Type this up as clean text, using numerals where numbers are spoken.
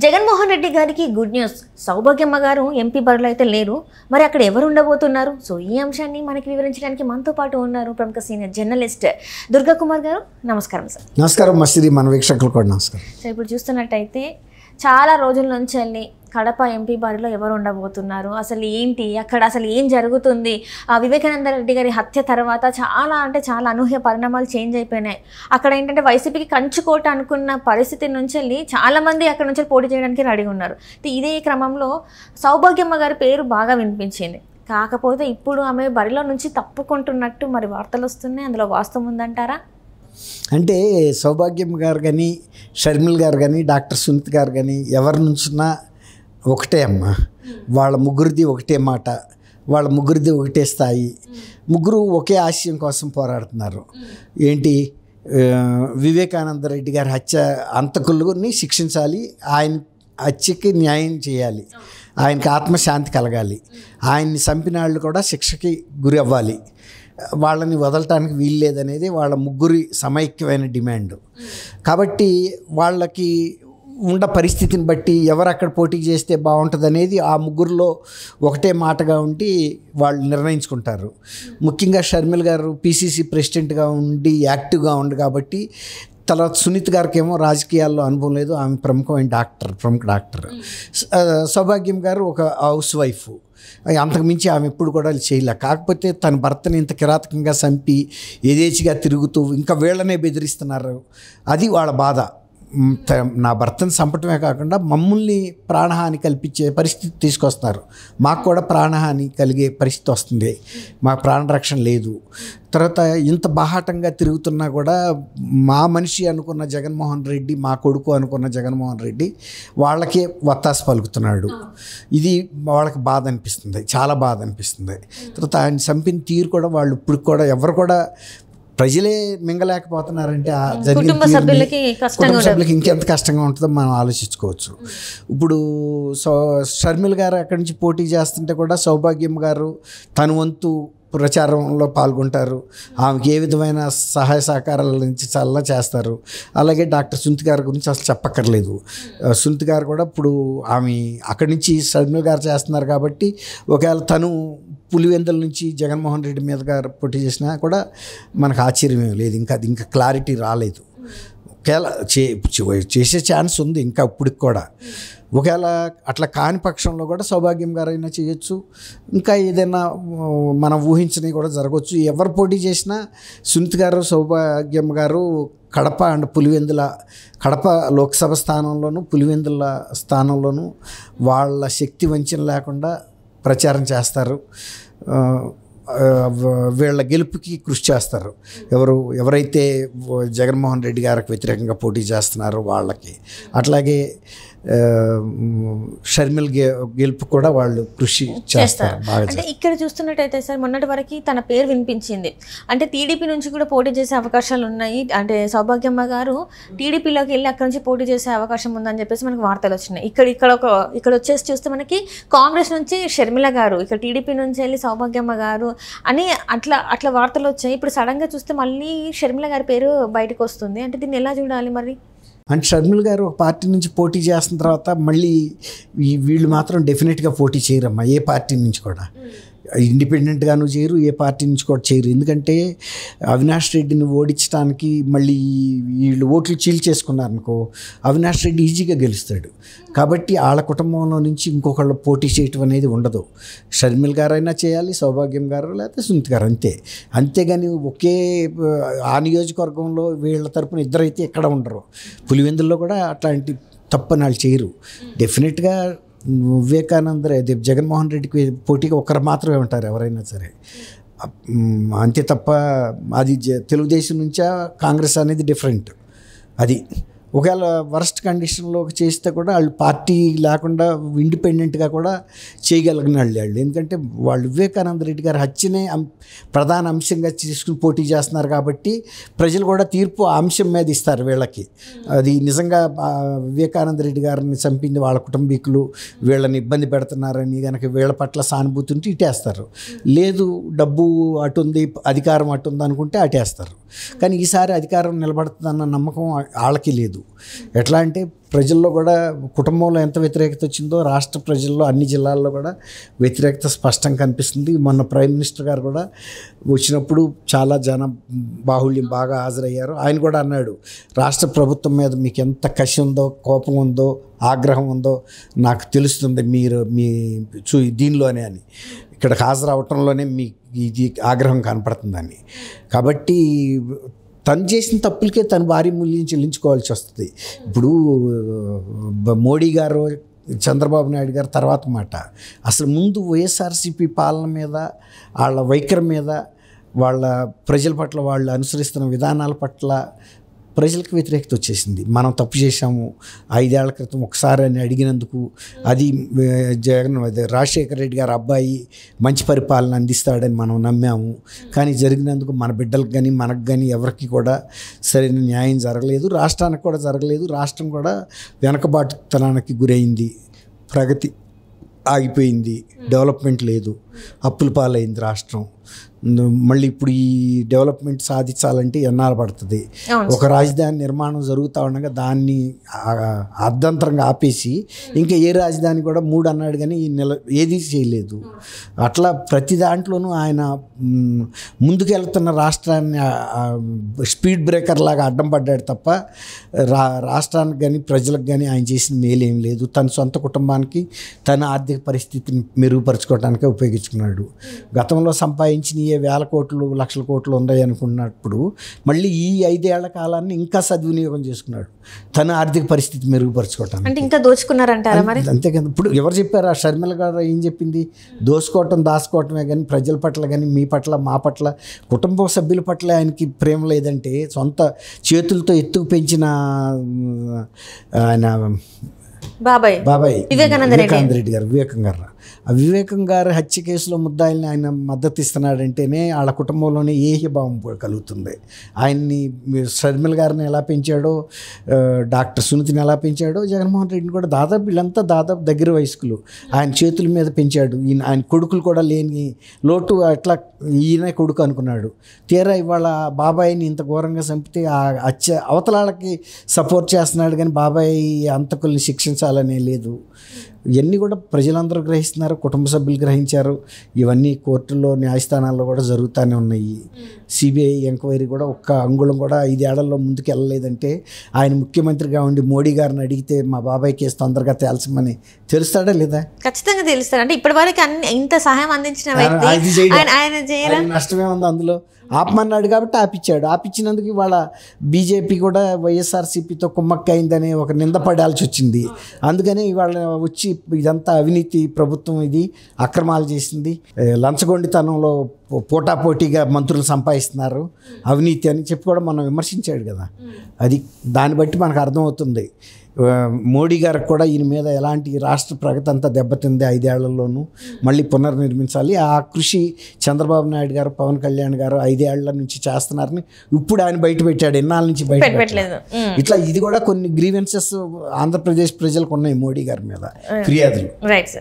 జగన్మోహన్ రెడ్డి గారికి good news. Soubhagyamma గారు MP బరిలో అయితే లేరు. మరి అక్కడ ఎవరు ఉండబోతున్నారు? సో ఈ అంశాన్ని మనకి వివరించడానికి మనతో పాటు ఉన్నారు ప్రముఖ సీనియర్ జర్నలిస్ట్ దుర్గా కుమార్ గారు. నమస్కారం సార్. నమస్కారం మసిరి, మన వీక్షకులు కూడా నమస్కారం. సార్, ఇప్పుడు చూస్తున్నట్టయితే చాలా రోజుల నుంచి వెళ్ళి కడప ఎంపీ బరిలో ఎవరు ఉండబోతున్నారు, అసలు ఏంటి, అక్కడ అసలు ఏం జరుగుతుంది, వివేకానంద రెడ్డి గారి హత్య తర్వాత చాలా అనూహ్య పరిణామాలు చేంజ్ అయిపోయినాయి. అక్కడ ఏంటంటే వైసీపీకి కంచుకోట అనుకున్న పరిస్థితి నుంచి వెళ్ళి చాలామంది అక్కడ నుంచి పోటీ చేయడానికి రెడీగా ఉన్నారు. ఇదే క్రమంలో సౌభాగ్యమ్మ గారి పేరు బాగా వినిపించింది. కాకపోతే ఇప్పుడు ఆమె బరిలో నుంచి తప్పుకుంటున్నట్టు మరి వార్తలు వస్తున్నాయి. అందులో వాస్తవం ఉందంటారా? అంటే సౌభాగ్యం గారు కానీ, షర్మిల్ గారు కానీ, డాక్టర్ సునీత్ గారు కానీ ఎవరి నుంచినా ఒకటే అమ్మ. వాళ్ళ ముగ్గురిది ఒకటే మాట, వాళ్ళ ముగ్గురిది ఒకటే స్థాయి. ముగ్గురు ఒకే ఆశయం కోసం పోరాడుతున్నారు. ఏంటి, వివేకానంద రెడ్డి గారి హత్య అంతకుల్ని శిక్షించాలి, ఆయన హత్యకి న్యాయం చేయాలి, ఆయనకి ఆత్మశాంతి కలగాలి, ఆయన్ని చంపిన వాళ్ళు కూడా శిక్షకి గురి అవ్వాలి, వాళ్ళని వదలటానికి వీలు లేదనేది వాళ్ళ ముగ్గురి సమైక్యమైన డిమాండ్. కాబట్టి వాళ్ళకి ఉన్న పరిస్థితిని బట్టి ఎవరు అక్కడ పోటీ చేస్తే బాగుంటుంది అనేది ఆ ముగ్గురులో ఒకటే మాటగా ఉండి వాళ్ళు నిర్ణయించుకుంటారు. ముఖ్యంగా షర్మిల్ గారు పీసీసీ ప్రెసిడెంట్గా ఉండి యాక్టివ్గా ఉంది కాబట్టి. తర్వాత సునీత్ గారికి ఏమో రాజకీయాల్లో అనుభవం లేదు, ఆమె ప్రముఖ డాక్టర్. సౌభాగ్యం గారు ఒక హౌస్ వైఫ్, అంతకుమించి ఆమె ఎప్పుడు కూడా చేయలే. కాకపోతే తన భర్తని ఇంత కిరాతకంగా చంపి యథేచ్ఛగా తిరుగుతూ ఇంకా వీళ్ళనే బెదిరిస్తున్నారు, అది వాళ్ళ బాధ. నా భర్తను చంపటమే కాకుండా మమ్మల్ని ప్రాణహాని కల్పించే పరిస్థితి తీసుకొస్తున్నారు, మాకు కూడా ప్రాణహాని కలిగే పరిస్థితి వస్తుంది, మా ప్రాణరక్షణ లేదు. తర్వాత ఇంత బాహాటంగా తిరుగుతున్నా కూడా మా మనిషి అనుకున్న జగన్మోహన్ రెడ్డి, మా కొడుకు అనుకున్న జగన్మోహన్ రెడ్డి వాళ్ళకే వత్తాసు పలుకుతున్నాడు. ఇది వాళ్ళకి బాధ అనిపిస్తుంది, చాలా బాధ అనిపిస్తుంది. తర్వాత ఆయన చంపిన తీరు కూడా వాళ్ళు ఇప్పుడు కూడా ఎవరు కూడా ప్రజలే మింగలేకపోతున్నారంటే కుటుంబ సభ్యులకి ఇంకెంత కష్టంగా ఉంటుందో మనం ఆలోచించుకోవచ్చు. ఇప్పుడు షర్మిల్ గారు అక్కడి నుంచి పోటీ చేస్తుంటే కూడా సౌభాగ్యం గారు తన వంతు ప్రచారంలో పాల్గొంటారు, ఆమెకి ఏ విధమైన సహాయ సహకారాల నుంచి చాలా చేస్తారు. అలాగే డాక్టర్ సునీత్ గారి గురించి అసలు చెప్పక్కర్లేదు. సునీత్ గారు కూడా ఇప్పుడు ఆమె అక్కడి నుంచి షర్మిల్ గారు చేస్తున్నారు కాబట్టి ఒకవేళ తను పులివెందుల నుంచి జగన్మోహన్ రెడ్డి మీద గారు పోటీ చేసినా కూడా మనకు ఆశ్చర్యమేం లేదు. ఇంకా క్లారిటీ రాలేదు. ఒకవేళ చేసే ఛాన్స్ ఉంది ఇంకా ఇప్పటికి కూడా. ఒకవేళ అట్లా కాని పక్షంలో కూడా సౌభాగ్యం గారు అయినా చేయొచ్చు, ఇంకా ఏదైనా మనం ఊహించినవి కూడా జరగవచ్చు. ఎవరు పోటీ చేసినా సునీత్ గారు, సౌభాగ్యం గారు కడప అండ్ పులివెందుల, కడప లోక్సభ స్థానంలోనూ పులివెందుల స్థానంలోనూ వాళ్ళ శక్తి వంచన లేకుండా ప్రచారం చేస్తారు. వీళ్ళ గెలుపుకి కృషి చేస్తారు. ఎవరైతే జగన్మోహన్ రెడ్డి గారికి వ్యతిరేకంగా పోటీ చేస్తున్నారో వాళ్ళకి. అట్లాగే షర్మిల్ గెలుపు కూడా వాళ్ళు కృషి చేస్తారు. అంటే ఇక్కడ చూస్తున్నట్టయితే సార్, మొన్నటి వరకు తన పేరు వినిపించింది. అంటే టీడీపీ నుంచి కూడా పోటీ చేసే అవకాశాలు ఉన్నాయి. అంటే సౌభాగ్యమ్మ గారు టీడీపీలోకి వెళ్ళి అక్కడ నుంచి పోటీ చేసే అవకాశం ఉందని చెప్పేసి మనకు వార్తలు వచ్చినాయి. ఇక్కడ వచ్చేసి చూస్తే మనకి కాంగ్రెస్ నుంచి షర్మిల గారు, ఇక్కడ టీడీపీ నుంచి వెళ్ళి సౌభాగ్యమ్మ గారు అని అట్లా వార్తలు వచ్చాయి. ఇప్పుడు సడన్గా చూస్తే మళ్ళీ షర్మిల గారి పేరు బయటకు వస్తుంది. అంటే దీన్ని ఎలా చూడాలి మరి? అంటే షర్మిల్ గారు ఒక పార్టీ నుంచి పోటీ చేసిన తర్వాత మళ్ళీ వీళ్ళు మాత్రం డెఫినెట్గా పోటీ చేయరమ్మా, ఏ పార్టీ నుంచి కూడా. ఇండిపెండెంట్గాను చేయరు, ఏ పార్టీ నుంచి కూడా చేయరు. ఎందుకంటే అవినాష్ రెడ్డిని ఓడించడానికి మళ్ళీ వీళ్ళు ఓట్లు చీల్చేసుకున్నారనుకో, అవినాష్ రెడ్డి ఈజీగా గెలుస్తాడు. కాబట్టి వాళ్ళ కుటుంబంలో నుంచి ఇంకొకళ్ళు పోటీ చేయటం అనేది ఉండదు. షర్మిల్ గారైనా చేయాలి, సౌభాగ్యం గారు లేకపోతే సునీత్ గారు, అంతేగాని ఒకే ఆ నియోజకవర్గంలో వీళ్ళ తరపున ఇద్దరైతే ఎక్కడ ఉండరు. పులివెందుల్లో కూడా అట్లాంటి తప్పని వాళ్ళు చేయరు. డెఫినెట్గా వివేకానంద జగన్మోహన్ రెడ్డికి పోటీగా ఒకరు మాత్రమే ఉంటారు ఎవరైనా సరే, అంతే తప్ప అది తెలుగుదేశం నుంచా కాంగ్రెస్ అనేది డిఫరెంట్. అది ఒకవేళ వరస్ట్ కండిషన్లో చేస్తే కూడా వాళ్ళు పార్టీ లేకుండా ఇండిపెండెంట్గా కూడా చేయగలిగిన వాళ్ళు. ఎందుకంటే వాళ్ళు వివేకానంద రెడ్డి గారి హత్యనే ప్రధాన అంశంగా తీసుకుని పోటీ చేస్తున్నారు కాబట్టి ప్రజలు కూడా తీర్పు ఆ అంశం మీద ఇస్తారు వీళ్ళకి. అది నిజంగా వివేకానంద రెడ్డి గారిని చంపింది వాళ్ళ కుటుంబీకులు, వీళ్ళని ఇబ్బంది పెడుతున్నారని కనుక వీళ్ళ పట్ల సానుభూతి ఉంటే ఇటేస్తారు. లేదు డబ్బు అటుంది, అధికారం అటుంది అనుకుంటే అటేస్తారు. కానీ ఈసారి అధికారం నిలబడుతుందన్న నమ్మకం వాళ్ళకి లేదు. లేదు. ఎట్లా అంటే ప్రజల్లో కూడా కుటుంబంలో ఎంత వ్యతిరేకత వచ్చిందో రాష్ట్ర ప్రజల్లో అన్ని జిల్లాల్లో కూడా వ్యతిరేకత స్పష్టంగా కనిపిస్తుంది. మొన్న ప్రైమ్ మినిస్టర్ గారు కూడా వచ్చినప్పుడు చాలా జన బాహుళ్యం బాగా హాజరయ్యారు. ఆయన కూడా అన్నాడు, రాష్ట్ర ప్రభుత్వం మీద మీకు ఎంత కసి ఉందో, కోపం ఉందో, ఆగ్రహం ఉందో నాకు తెలుస్తుంది మీరు దీనిలోనే అని, ఇక్కడికి హాజరవటంలోనే మీ ఇది ఆగ్రహం కనపడుతుందని. కాబట్టి తను చేసిన తప్పులకే తను భారీ మూల్యం చెల్లించుకోవాల్సి వస్తుంది. ఇప్పుడు మోడీ గారు, చంద్రబాబు నాయుడు గారు తర్వాత మాట, అసలు ముందు వైఎస్ఆర్సీపీ పాలన మీద, వాళ్ళ వైఖరి మీద, వాళ్ళ ప్రజల పట్ల వాళ్ళు అనుసరిస్తున్న విధానాల పట్ల ప్రజలకు వ్యతిరేకత వచ్చేసింది. మనం తప్పు చేశాము 5 ఏళ్ల క్రితం ఒకసారి అని అడిగినందుకు, అది రాజశేఖర రెడ్డి గారు అబ్బాయి మంచి పరిపాలన అందిస్తాడని మనం నమ్మాము. కానీ జరిగినందుకు మన బిడ్డలకు కానీ మనకు కానీ ఎవరికి కూడా సరైన న్యాయం జరగలేదు, రాష్ట్రానికి కూడా జరగలేదు. రాష్ట్రం కూడా వెనకబాటుతనానికి గురైంది, ప్రగతి ఆగిపోయింది, డెవలప్మెంట్ లేదు, అప్పుల పాలైంది రాష్ట్రం. మళ్ళీ ఇప్పుడు ఈ డెవలప్మెంట్ సాధించాలంటే ఎన్నాళ్ళు పడుతుంది. ఒక రాజధాని నిర్మాణం జరుగుతూ ఉండగా దాన్ని అర్ధంతరంగా ఆపేసి ఇంకా ఏ రాజధాని కూడా 3 అన్నాడు కానీ ఏదీ చేయలేదు. అట్లా ప్రతి దాంట్లోనూ ఆయన ముందుకెళ్తున్న రాష్ట్రాన్ని స్పీడ్ బ్రేకర్ లాగా అడ్డం పడ్డాడు తప్ప రాష్ట్రానికి కానీ ప్రజలకు కానీ ఆయన చేసిన మేలేం లేదు. తన సొంత కుటుంబానికి తన ఆర్థిక పరిస్థితిని మెరుగుపరచుకోవడానికే ఉపయోగించుకున్నాడు. గతంలో సంపాదించిన వేల కోట్లు లక్షల కోట్లు ఉన్నాయి అనుకున్నప్పుడు మళ్ళీ ఈ 5 ఏళ్ల కాలాన్ని ఇంకా సద్వినియోగం చేసుకున్నాడు తన ఆర్థిక పరిస్థితి మెరుగుపరచుకోవటానికి. అంటే ఇంకా దోచుకున్నారంటారా మరి? అంతే కదా. ఇప్పుడు ఎవరు చెప్పారు? ఆ షర్మిల గారు ఏం చెప్పింది? దోచుకోవటం దాచుకోవటమే కానీ ప్రజల పట్ల కానీ మీ పట్ల మా పట్ల కుటుంబ సభ్యుల పట్ల ఆయనకి ప్రేమ లేదంటే, సొంత చేతులతో ఎత్తుకు పెంచిన ఆయన బాబాయ్ వివేకానంద రెడ్డి గారు, వివేకం గారు హత్య కేసులో ముద్దాయిల్ని ఆయన మద్దతు ఇస్తున్నాడంటేనే వాళ్ళ కుటుంబంలోనే ఏహ్యభావం కలుగుతుంది. ఆయన్ని షర్మిల గారిని ఎలా పెంచాడో, డాక్టర్ సునీతిని ఎలా పెంచాడో, జగన్మోహన్ రెడ్డిని కూడా దాదాపు వీళ్ళంతా దాదాపు దగ్గర వయస్కులు ఆయన చేతుల మీద పెంచాడు. ఆయన కొడుకులు కూడా లేని లోటు అట్లా ఈయన కొడుకు అనుకున్నాడు. తీరా ఇవాళ బాబాయిని ఇంత ఘోరంగా చంపితే ఆ హత్య అవతలాళ్ళకి సపోర్ట్ చేస్తున్నాడు కానీ బాబాయ్ అంతకుల్ని శిక్షించాలనే లేదు. ఇవన్నీ కూడా ప్రజలందరూ గ్రహిస్తున్నారు, కుటుంబ సభ్యులు గ్రహించారు. ఇవన్నీ కోర్టుల్లో న్యాయస్థానాల్లో కూడా జరుగుతూనే ఉన్నాయి. సిబిఐ ఎంక్వైరీ కూడా ఒక్క అంగుళం కూడా 5 ఏళ్లలో ముందుకు వెళ్ళలేదంటే ఆయన ముఖ్యమంత్రిగా ఉండి మోడీ గారిని అడిగితే మా బాబాయ్ కేసు తొందరగా తేల్చమని తెలుస్తాడా లేదా? ఖచ్చితంగా తెలుస్తాడు. అంటే ఇప్పటివరకు ఇంత సహాయం అందించిన నష్టమే ఉంది అందులో. ఆపమన్నాడు కాబట్టి ఆపిచ్చాడు. ఆపిచ్చినందుకు ఇవాళ బీజేపీ కూడా వైఎస్ఆర్సీపీతో కుమ్మక్కైందనే ఒక నింద పడాల్సి వచ్చింది. అందుకని ఇవాళ వచ్చి ఇదంతా అవినీతి ప్రభుత్వం, ఇది అక్రమాలు చేసింది, లంచగొండితనంలో పోటాపోటీగా మంత్రులు సంపాదిస్తున్నారు, అవినీతి అని చెప్పి కూడా మనం విమర్శించాడు కదా. అది దాన్ని బట్టి మనకు అర్థమవుతుంది. మోడీ గారికి కూడా ఈయన మీద ఎలాంటి రాష్ట్ర ప్రగతి అంతా దెబ్బతింది 5 ఏళ్లలోనూ. మళ్ళీ పునర్నిర్మించాలి. ఆ కృషి చంద్రబాబు నాయుడు గారు, పవన్ కళ్యాణ్ గారు 5 ఏళ్ల నుంచి చేస్తున్నారని ఇప్పుడు ఆయన బయట పెట్టాడు. ఎన్నాళ్ళ నుంచి బయట పెట్టలేదు. ఇట్లా ఇది కూడా కొన్ని గ్రీవెన్సెస్ ఆంధ్రప్రదేశ్ ప్రజలకు ఉన్నాయి మోడీ గారి మీద, ఫిర్యాదులు. Right sir.